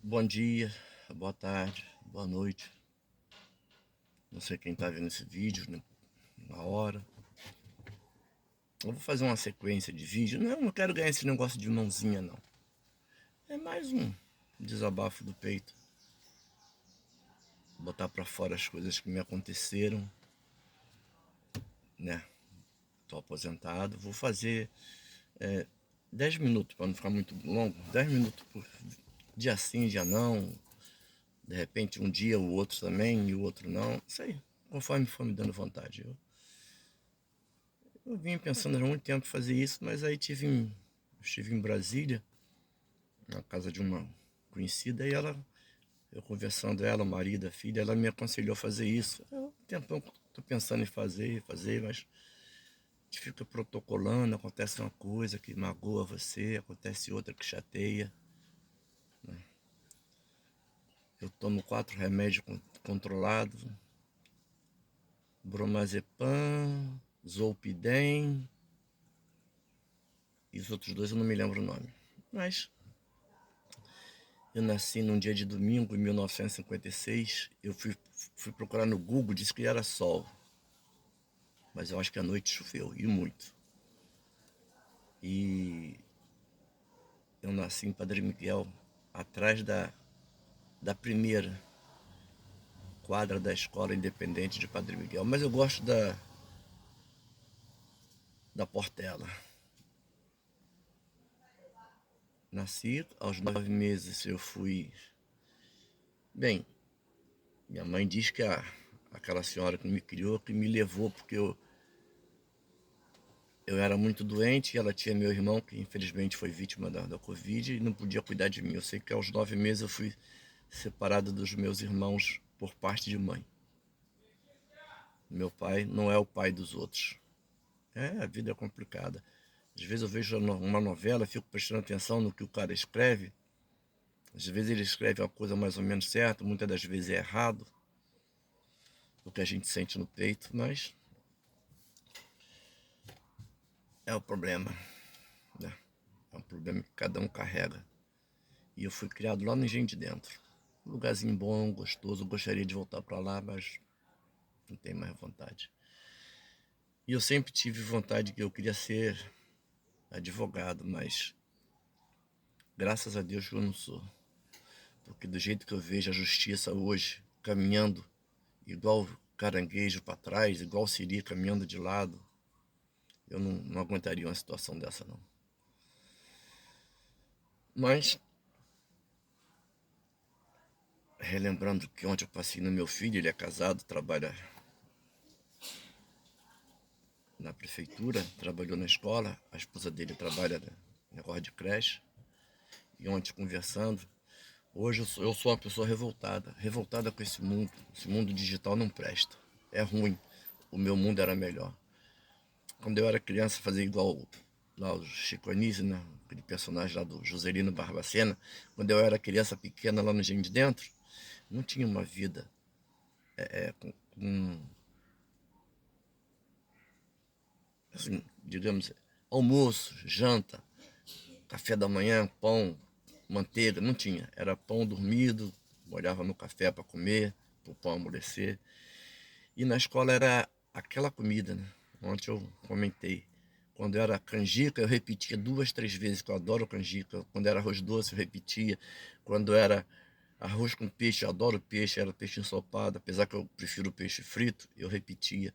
Bom dia, boa tarde, boa noite. Não sei quem tá vendo esse vídeo, né, na hora. Eu vou fazer uma sequência de vídeo. Não quero ganhar esse negócio de mãozinha, não. É mais um desabafo do peito. Botar pra fora as coisas que me aconteceram, né? Tô aposentado. Vou fazer 10 minutos, para não ficar muito longo. 10 minutos por dia sim, dia não. De repente um dia o outro também e o outro não. Isso aí, conforme for me dando vontade. Eu vim pensando há muito tempo em fazer isso, mas aí estive em Brasília, na casa de uma conhecida, e eu conversando, ela, o marido, a filha, ela me aconselhou a fazer isso. Eu, um tempão, tô pensando em fazer, mas a gente fica protocolando, acontece uma coisa que magoa você, acontece outra que chateia. Eu tomo 4 remédios controlados, bromazepam, zolpidem, e os outros dois eu não me lembro o nome. Mas eu nasci num dia de domingo, em 1956. Eu fui procurar no Google, disse que era sol. Mas eu acho que à noite choveu, e muito. E eu nasci em Padre Miguel, atrás da primeira quadra da escola independente de Padre Miguel. Mas eu gosto da Portela. Nasci, aos 9 meses eu fui. Bem, minha mãe diz que aquela senhora que me criou, que me levou, porque eu era muito doente e ela tinha meu irmão, que infelizmente foi vítima da Covid e não podia cuidar de mim. Eu sei que aos 9 meses eu fui separado dos meus irmãos por parte de mãe. Meu pai não é o pai dos outros. A vida é complicada. Às vezes eu vejo uma novela, fico prestando atenção no que o cara escreve. Às vezes ele escreve uma coisa mais ou menos certa, muitas das vezes é errado, o que a gente sente no peito, mas é o problema, né? É um problema que cada um carrega. E eu fui criado lá no Engenho de Dentro. Um lugarzinho bom, gostoso. Eu gostaria de voltar para lá, mas não tenho mais vontade. E eu sempre tive vontade que eu queria ser advogado, mas graças a Deus que eu não sou. Porque do jeito que eu vejo a justiça hoje, caminhando igual caranguejo para trás, igual siri caminhando de lado, eu não aguentaria uma situação dessa, não. Mas, relembrando que ontem eu passei no meu filho, ele é casado, trabalha na prefeitura, trabalhou na escola, a esposa dele trabalha no negócio de creche. E ontem conversando, hoje eu sou uma pessoa revoltada, revoltada com esse mundo. Esse mundo digital não presta, é ruim. O meu mundo era melhor. Quando eu era criança, fazia igual lá o Chico Anísio, né? Aquele personagem lá do Joselino Barbacena. Quando eu era criança pequena lá no Engenho de Dentro, não tinha uma vida com assim, digamos, almoço, janta, café da manhã, pão, manteiga, não tinha. Era pão dormido, molhava no café para comer, para o pão amolecer. E na escola era aquela comida, né? Ontem eu comentei. Quando era canjica, eu repetia 2, 3 vezes, que eu adoro canjica. Quando era arroz doce, eu repetia. Quando era arroz com peixe, eu adoro peixe, era peixe ensopado, apesar que eu prefiro peixe frito, eu repetia.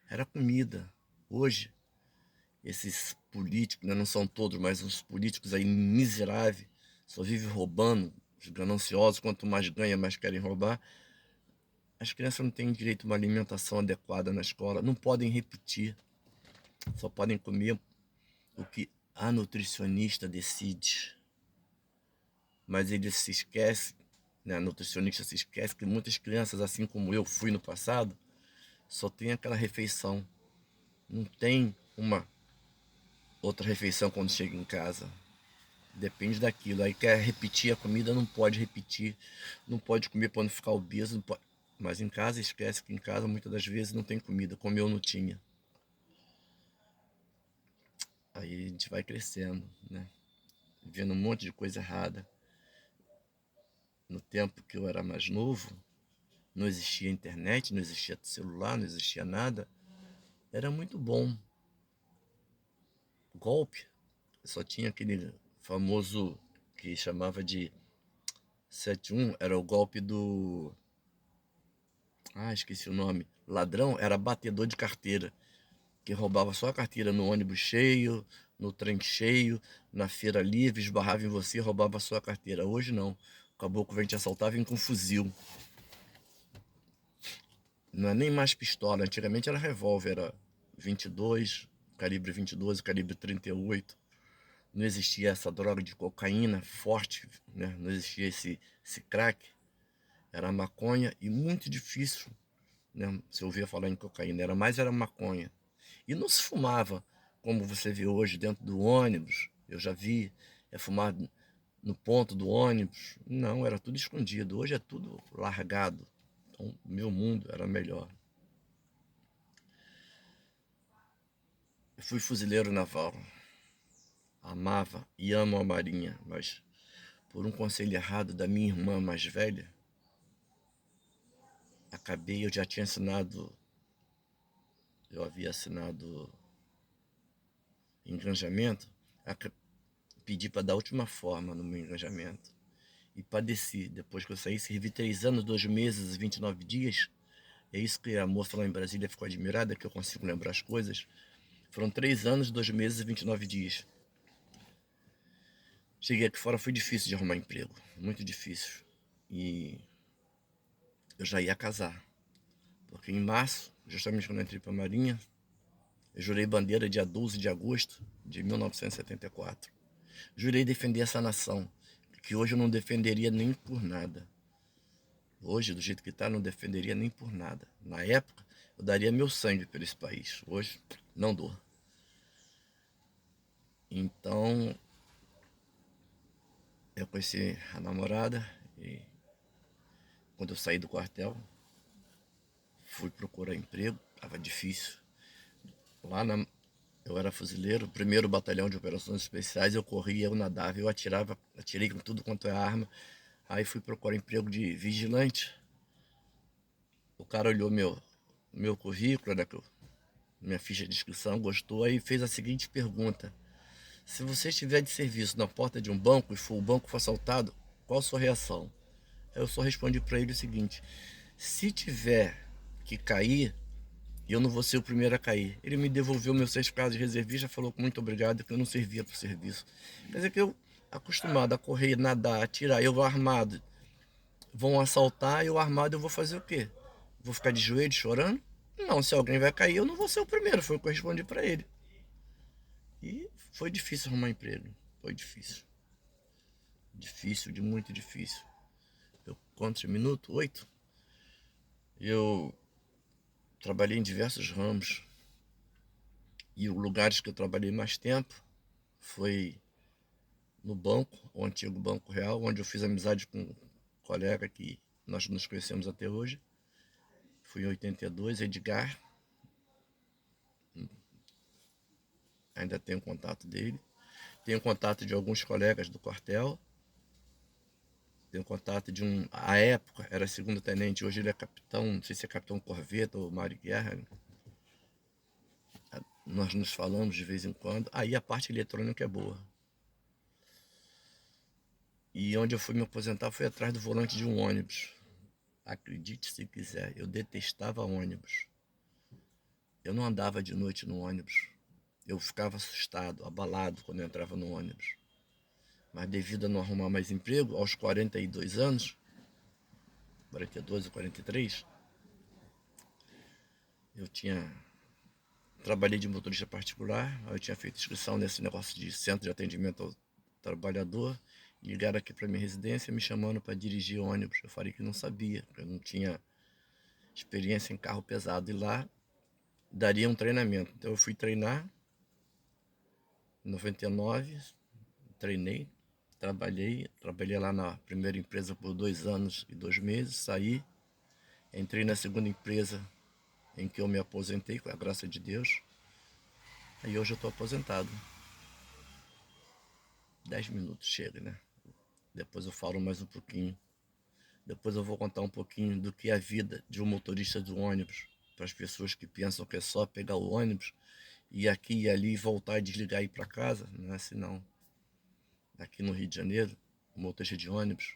Era comida. Hoje, esses políticos, né, não são todos, mas os políticos aí miseráveis, só vivem roubando, os gananciosos, quanto mais ganha, mais querem roubar. As crianças não têm direito a uma alimentação adequada na escola, não podem repetir, só podem comer o que a nutricionista decide. Mas ele se esquece, né, a nutricionista se esquece que muitas crianças, assim como eu fui no passado, só tem aquela refeição, não tem uma outra refeição quando chega em casa. Depende daquilo. Aí quer repetir a comida, não pode repetir. Não pode comer para não ficar obeso. Não pode. Mas em casa, esquece que em casa muitas das vezes não tem comida, como eu não tinha. Aí a gente vai crescendo, né? Vendo um monte de coisa errada. no tempo que eu era mais novo, não existia internet, não existia celular, não existia nada. Era muito bom. Golpe, só tinha aquele famoso que chamava de 71, era o golpe do... Ah, esqueci o nome. Ladrão era batedor de carteira, que roubava só a carteira no ônibus cheio, no trem cheio, na feira livre, esbarrava em você e roubava a sua carteira. Hoje não. O caboclo vem te assaltar, vem com fuzil. Não é nem mais pistola. Antigamente era revólver, era 22, calibre 22, calibre 38. Não existia essa droga de cocaína forte, né? Não existia esse crack. Era maconha e muito difícil, né? Se ouvia falar em cocaína, era maconha. E não se fumava, como você vê hoje dentro do ônibus. Eu já vi, fumar no ponto do ônibus. Não, era tudo escondido. Hoje é tudo largado. Então, meu mundo era melhor. Eu fui fuzileiro naval. Amava e amo a marinha, mas por um conselho errado da minha irmã mais velha, eu já tinha assinado, eu havia assinado engajamento, pedi para dar a última forma no meu engajamento. E padeci. Depois que eu saí, servi 3 anos, 2 meses e 29 dias. É isso que a moça lá em Brasília ficou admirada, que eu consigo lembrar as coisas. Foram 3 anos, 2 meses e 29 dias. Cheguei aqui fora, foi difícil de arrumar emprego. Muito difícil. E eu já ia casar. Porque em março, justamente quando eu entrei para a Marinha, eu jurei bandeira dia 12 de agosto de 1974. Jurei defender essa nação, que hoje eu não defenderia nem por nada. Hoje, do jeito que está, não defenderia nem por nada. Na época, eu daria meu sangue por esse país. Hoje, não dou. Então, eu conheci a namorada e quando eu saí do quartel, fui procurar emprego, estava difícil. Lá na, eu era fuzileiro, primeiro batalhão de operações especiais, eu corria, eu nadava, eu atirava, atirei com tudo quanto é arma. Aí fui procurar emprego de vigilante. O cara olhou meu currículo, né, minha ficha de inscrição, gostou, aí fez a seguinte pergunta: se você estiver de serviço na porta de um banco e o banco for assaltado, qual a sua reação? Eu só respondi para ele o seguinte: se tiver que cair, eu não vou ser o primeiro a cair. Ele me devolveu meu certificado de reservista, falou que muito obrigado, que eu não servia para o serviço. Quer dizer que eu, acostumado a correr, nadar, atirar, eu armado, vão assaltar, eu armado, eu vou fazer o quê? Vou ficar de joelho chorando? Não, se alguém vai cair, eu não vou ser o primeiro, foi o que eu respondi para ele. E foi difícil arrumar emprego, foi difícil. Difícil, de muito difícil. Quantos minutos? 8. Eu trabalhei em diversos ramos. E os lugares que eu trabalhei mais tempo foi no banco, o antigo Banco Real, onde eu fiz amizade com um colega que nós nos conhecemos até hoje. Fui em 82, Edgar. Ainda tenho contato dele. Tenho contato de alguns colegas do quartel. Tenho contato de um... À época era segundo tenente, hoje ele é capitão, não sei se é capitão Corveta ou Mário Guerra. Nós nos falamos de vez em quando. Aí a parte eletrônica é boa. E onde eu fui me aposentar foi atrás do volante de um ônibus. Acredite se quiser, eu detestava ônibus. Eu não andava de noite no ônibus. Eu ficava assustado, abalado quando eu entrava no ônibus. Mas devido a não arrumar mais emprego, aos 42 anos, 42 ou 43, eu trabalhei de motorista particular, eu tinha feito inscrição nesse negócio de centro de atendimento ao trabalhador, ligaram aqui para minha residência me chamando para dirigir ônibus. Eu falei que não sabia, porque eu não tinha experiência em carro pesado, e lá daria um treinamento. Então eu fui treinar em 99, treinei, trabalhei lá na primeira empresa por 2 anos e 2 meses, saí, entrei na segunda empresa em que eu me aposentei, com a graça de Deus. Aí hoje eu estou aposentado. 10 minutos chega, né? Depois eu falo mais um pouquinho Depois eu vou contar um pouquinho do que é a vida de um motorista do ônibus, para as pessoas que pensam que é só pegar o ônibus e aqui e ali voltar e desligar e ir para casa. Não é assim não. Aqui no Rio de Janeiro, o motorista de ônibus,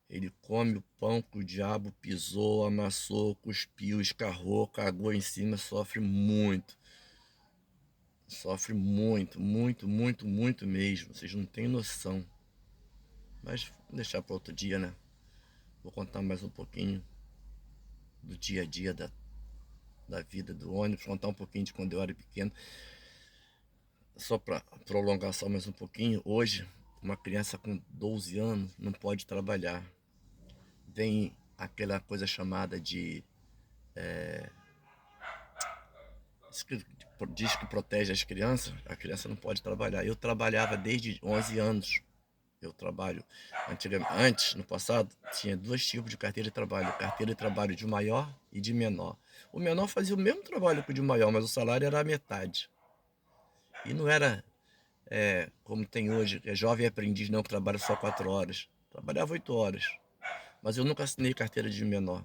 ele come o pão que o diabo pisou, amassou, cuspiu, escarrou, cagou em cima, sofre muito. Sofre muito, muito, muito, muito mesmo. Vocês não têm noção. Mas vou deixar para outro dia, né? Vou contar mais um pouquinho do dia a dia da vida do ônibus, contar um pouquinho de quando eu era pequeno. Só para prolongar só mais um pouquinho, hoje uma criança com 12 anos não pode trabalhar. Vem aquela coisa chamada de diz que protege as crianças, a criança não pode trabalhar. Eu trabalhava desde 11 anos. Eu trabalho antes, no passado, tinha dois tipos de carteira de trabalho: carteira de trabalho de maior e de menor. O menor fazia o mesmo trabalho que o de maior, mas o salário era a metade. E não era como tem hoje, que é jovem aprendiz, não, que trabalha só 4 horas. Trabalhava 8 horas. Mas eu nunca assinei carteira de menor.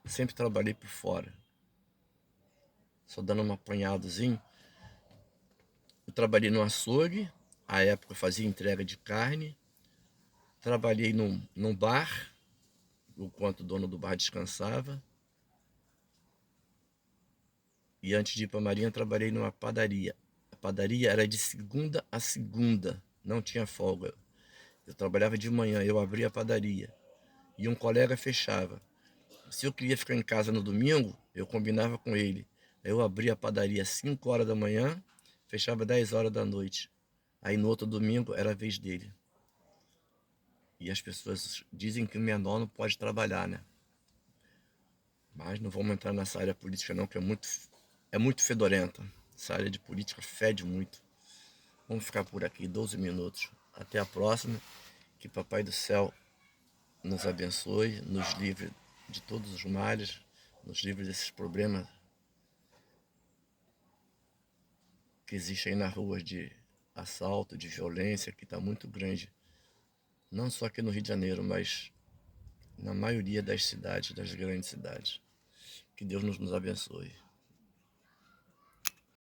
Sempre trabalhei por fora. Só dando um apanhadozinho. Eu trabalhei no açougue, à época eu fazia entrega de carne. Trabalhei num bar, enquanto o dono do bar descansava. E antes de ir para a Marinha, trabalhei numa padaria. A padaria era de segunda a segunda, não tinha folga. Eu trabalhava de manhã, eu abria a padaria e um colega fechava. Se eu queria ficar em casa no domingo, eu combinava com ele. Eu abria a padaria às 5 horas da manhã, fechava 10 horas da noite. Aí no outro domingo era a vez dele. E as pessoas dizem que o menor não pode trabalhar, né? Mas não vamos entrar nessa área política não, que é muito fedorenta. Essa área de política fede muito. Vamos ficar por aqui 12 minutos. Até a próxima. Que Papai do Céu nos abençoe, nos livre de todos os males, nos livre desses problemas que existem aí na rua de assalto, de violência, que está muito grande. Não só aqui no Rio de Janeiro, mas na maioria das cidades, das grandes cidades. Que Deus nos abençoe.